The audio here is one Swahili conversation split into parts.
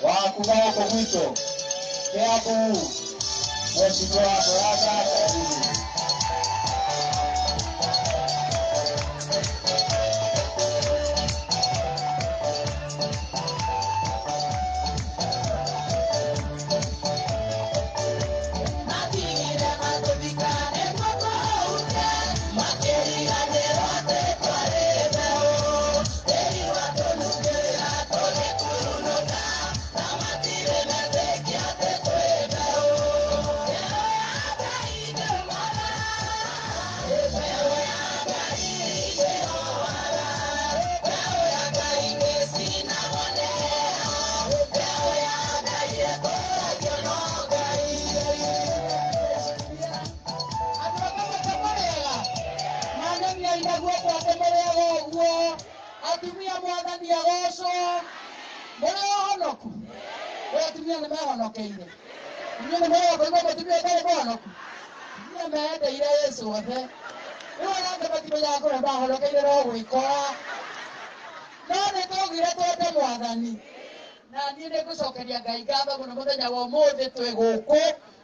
wa kugawa kwa mwito Kiambu, Mheshimiwa Baraka Karibu. Atumia mwathani agoco mbere honoku we atumia nĩ mehonokeire atumia nĩ mehonokeire atumia nĩ mehonoku atumia mendeire Yesu othe rĩu nake matimenyaga kũrĩa mahonokeire no gwĩkora no nĩ tũgire twende mwathani na niĩ nĩ ngũcokeria Ngai ngatho mũno mũthenya wa ũmũthĩ twĩ gũkũ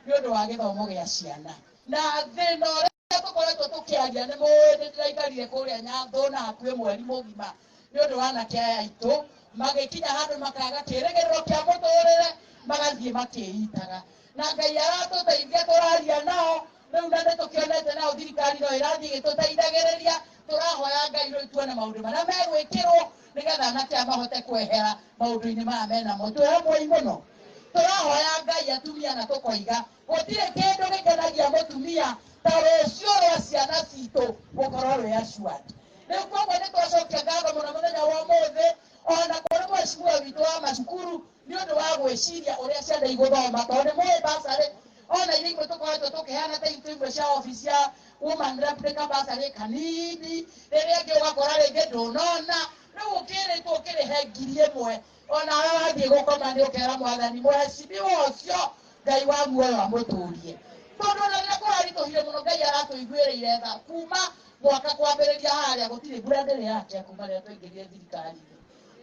nĩ ũndũ wa gĩthomo gĩa ciana na thĩna ũrĩa tũkoretwo tũkĩaria nĩ mũĩ nĩ ndĩraikarire kũrĩa Nyanthũ na hakuhĩ mweri mũgima nĩ ũndũ wa anake aya aitũ magĩkinya handũ makaga kĩĩrĩgĩrĩro kĩa mũtũrĩre magathiĩ makĩĩitaga na Ngai aratũteithia tũraria nao rĩu na nĩtũkĩonete nao thirikari no ĩrathiĩ ĩgĩtũteithagĩrĩria tũrahoya Ngai rĩu tuone maũndũ marĩa megwĩkĩrwo nĩgetha anake aya mahote kwehera maũndũ-inĩ maya menamo twĩ hamwe mũno tũrahoya Ngai atumia na tũkoiga gũtirĩ kĩndũ gĩkenagia mũtumia ta rũciũ rwa ciana citũ gũkorwo rwĩ acuandi rĩu koguo nĩ twacokia ngatho mũno mũthenya wa ũmũthĩ ona kũrĩ mheshimiwa witũ wa macukuru nĩ ũndũ wa gwĩciria ũrĩa ciana igũthoma tondũ nĩ mũĩ basarĩ ona iria imwe tũkoretwo tũkĩheana ta itũ imwe cia obici ya woman rep nĩ kabasarĩ kanini rĩrĩa ĩngĩ ũgakora rĩngĩ ndũnona rĩu ũkĩrĩtwo ũkĩrĩhe 1,000 ona we wathiĩ gũkoma nĩ ũkera mwathani mheshimiwa ũcio Ngai wa muoyo amũtũrie tondũ ona rĩrĩa kũraritũhire mũno Ngai aratũiguĩrĩire tha kuma mwaka kwambĩrĩria harĩa gũtirĩ mbura ndĩrĩ yake kuma rĩrĩa twaingĩrire thirikari-inĩ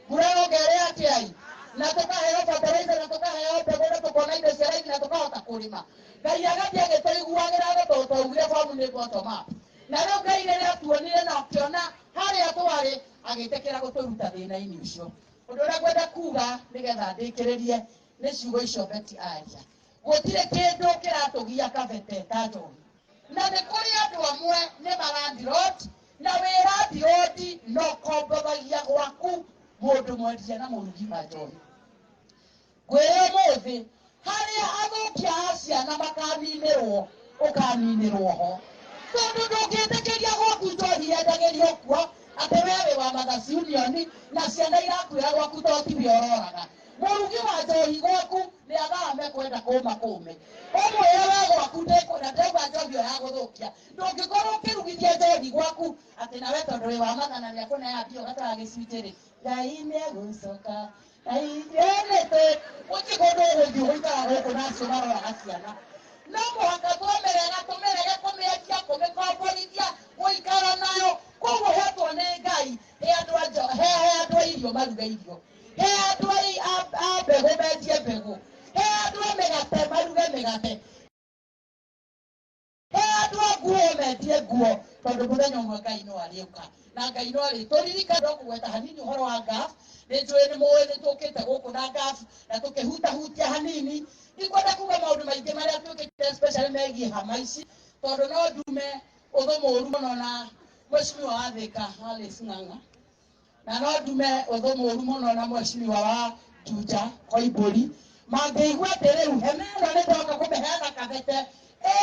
mbura yongerere atĩa na tũkaheo fertilizer na tũkaheo mbegũ na tũkona indo cia raithi na tũkahota kũrĩma Ngai agathiĩ agĩtũiguagĩra tondũ twaugire bomu nĩ bottom up na rĩu Ngai rĩrĩa atuonire na akĩona harĩa twarĩ agĩtĩkĩra gũtũruta thĩna-inĩ ũcio ũndũ ũrĩa ngwenda kuga nĩgetha ndĩkĩrĩrie nĩ ciugo icio Betty aria gũtirĩ kĩndũ kĩratũgia kabete ta njohi na nĩ kũrĩ andũ amwe nĩ marandiroti na wĩ randiroti no kombothagia gwaku mũndũ mwendia na mũrugi wa njohi ngwĩra ũmũthĩ harĩa athũkia a ciana makaninĩrwo ũkaninĩrwo ho tondũ ndũngĩtĩkĩria gwaku njohi yendagĩrio kuo atĩ we wĩ wa Mothers Union na ciana irakuĩra gwaku to tiwe ũroraga mũrugi wa njohi gwaku nĩ athame kwenda kũma kũme ũmwĩre we gwaku ndĩkwenda ndauga njohi ĩyo ya gũthũkia ndũngĩkorwo ũkĩrugithia njohi gwaku atĩ nawe tondũ wĩ wa mathana nĩ akũneaga mbio gataga gĩcunjĩ-rĩ Ngai nĩegũcoka Ngai nĩonete gũtirĩ kũndũ ũgũthiĩ gũikara gũkũ na acio maroraga ciana no mũhaka tũmerege kũmĩendia kũmĩkomborithia gũikara nayo koguo hetwo nĩ Ngai he andũ a irio maruge irio he andũ a mbegũ mendie mbegũ he andũ a mĩgate maruge mĩgate he andũ a nguo mendie nguo tondũ mũthenya ũmwe Ngai no arĩũka na Ngai no arĩtũririkana no kũgweta hanini ũhoro wa ngaf nĩ njũĩ nĩ mũĩ nĩ tũkĩte gũkũ na ngaf na tũkĩhutahutia hanini ndikwenda kuga maũndũ maingĩ marĩa twĩkĩte especially megiĩ hama ici tondũ no ndume ũthũ mũru mũno na mheshimiwa wa Thika Alice Ng'ang'a na no ndume ũthũ mũru mũno na mheshimiwa wa Juja Koimbũri mangĩigua atĩ rĩu hema ĩno nĩ ndoka kũmĩheana kabete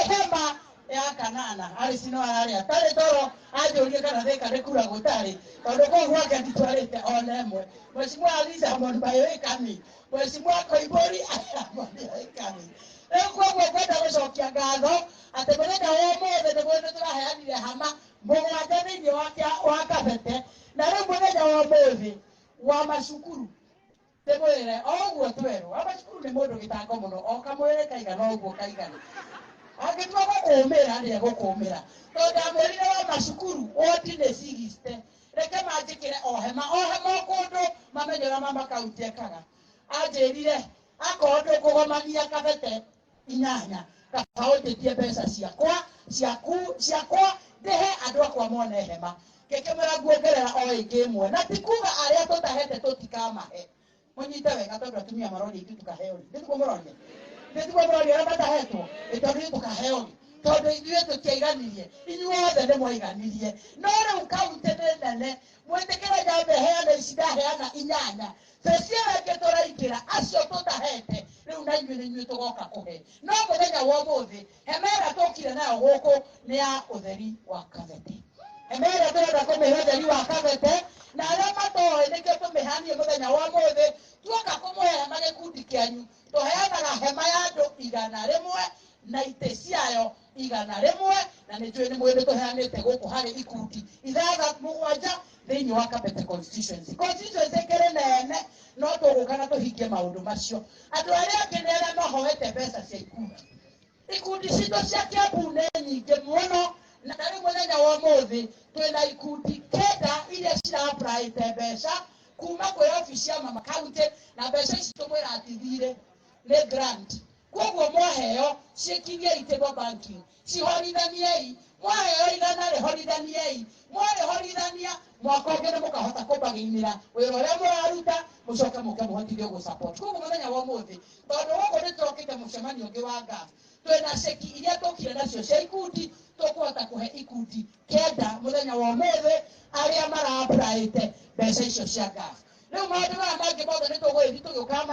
hema ya kanana Alice no ararĩa tarĩ toro anjũrie kana Thika nĩ kura gũtarĩ tondũ kũu gwake nditwarĩte ona ĩmwe mheshimiwa Alice Amon Bayũĩkani mheshimiwa Koimbũri Amon Bayũĩkani rĩu koguo ngwenda gũcokia ngatho atĩ mũthenya wa ũmũthĩ nĩguo nĩtũraheanire hama mũgwanja thĩinĩ wa kabete na rĩu mũthenya wa ũmũthĩ wa macukuru ndĩmwĩre o ũguo twerwo wa macukuru nĩ mũndũ gĩtango mũno o kamwĩrĩ kaigana ũguo kaigana angĩtua gũkũũmĩra nĩ egũkũũmĩra tondũ ndamwĩrire wa macukuru wodi nĩ cigiste reke manjĩkĩre o hema o kũndũ mamenye ũrĩa mama kaunti ekaga anjĩrire akorwo ndũkũgomania kabete inyanya kaba ũnjĩtie mbeca ciakwa ndĩhe andũ akwa mone hema ngĩkĩmera nguongerera o ĩngĩ ĩmwe na ti kuga arĩa tũtahete tũtikamahe mũnyite wega tondũ atumia maroria ithuĩ tũkaheo nĩtiguo mũroria arĩa matahetwo tondũ tũkaheo tondũ ithuĩ tũtiaiganirie inyuothe nĩ mwaiganirie no rĩu kaunti nĩ nene mwĩtĩkĩre nyambe heane ici ndaheana inyanya Ceci rĩngĩ tũraingĩra acio tũtahete rĩu na inyuĩ nĩ inyuĩ tũgoka kũhe no mũthenya wa ũmũthĩ hema ĩrĩa tũkire nayo gũkũ nĩ ya ũtheri wa kabete hema ĩrĩa tũrenda kũmĩhe ũtheri wa kabete na arĩa matoĩ nĩkĩo tũmĩhanie mũthenya wa ũmũthĩ tuoka kũmũhe hema gĩkundi kĩanyu tũheanaga hema ya andũ 100 na itĩ ciayo 100 na nĩ njũĩ nĩ mwĩrĩ tũheanĩte gũkũ harĩ ikundi 7 thĩinĩ wa Kabete constituency kĩrĩ nene no tũgũka na tũhingie maũndũ macio andũ arĩa angĩ nĩ arĩa mahoete mbeca cia ikundi citũ cia Kiambu nĩ nyingĩ mũno na rĩu mũthenya wa ũmũthĩ twĩna ikundi 9 iria cira-apply mbeca kuma kwĩ obici ya mama county na mbeca ici tũmwĩra atithire nĩ grant koguo mwaheo ciĩkirie itĩgo banking ciholithaniei mwaheo 100 rĩholithaniei mwarĩholithania mwaka ũngĩ nĩ mũkahota kũmbagĩinĩra wĩra ũrĩa mũraruta mũcoke mũke mũhotithio gũ-support koguo mũthenya wa ũmũthĩ tondũ gũkũ nĩ tũrokĩte mũcemanio ũngĩ wa GAF twĩna ceki iria tũkire nacio cia ikundi tũkũhota kũhe ikundi 9 mũthenya wa ũmũthĩ arĩa mara-apply mbeca icio cia GAF rĩu maũndũ maya mangĩ mothe nĩ tũgũgĩthiĩ tũgĩũkaga